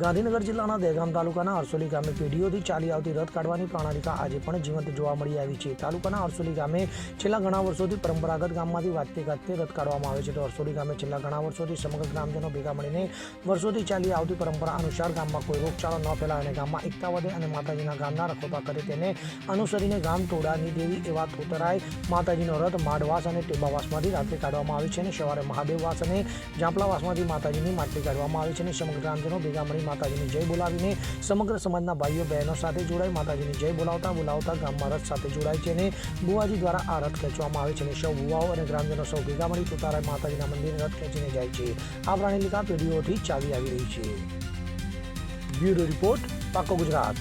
ગાંધીનગર જિલ્લાના દહેગામ તાલુકાના અરસોલી ગામે પેઢીઓથી ચાલી આવતી રથ કાઢવાની પ્રણાલિકા આજે પણ જીવંત જોવા મળી આવી છે. તાલુકાના અરસોલી ગામે છેલ્લા ઘણા વર્ષોથી પરંપરાગત ગામમાંથી વાજતે ગાજતે રથ કાઢવામાં આવે છે. તો અરસોલી ગામે છેલ્લા ઘણા વર્ષોથી સમગ્ર ગ્રામજનો ભેગા મળીને વર્ષોથી ચાલી આવતી પરંપરા અનુસાર ગામમાં કોઈ રોગચાળો ન ફેલાય અને ગામમાં એકતા વધે અને માતાજીના ગામના રખોપા કરે તેને અનુસરીને ગામ ટોળાની દેવી એવા થોતરાય માતાજીનો રથ માડવાસ અને ટેબાવાસમાંથી રાત્રે કાઢવામાં આવે છે અને સવારે મહાદેવવાસ અને જાંપલાવાસમાંથી માતાજીની માટલી કાઢવામાં આવે છે અને સમગ્ર ગ્રામજનો ભેગા મળી માતાજીની જય બોલાવીને સમગ્ર સમાજના ભાઈઓ બહેનો સાથે જોડાઈ માતાજીની જય બોલાવતા ગામમાં રથ સાથે જોડાય છે અને બુવાજી દ્વારા આ રથ ખેંચવામાં આવે છે અને સૌ બુવાઓ અને ગ્રામજનો સૌ ભેગા મળી તોતારાય માતાજીના મંદિરે રથ ખેંચીને જાય છે. આ પ્રણાલિકા પેઢીઓથી ચાલી આવી રહી છે. બ્યુરો રિપોર્ટ, પાકો ગુજરાત.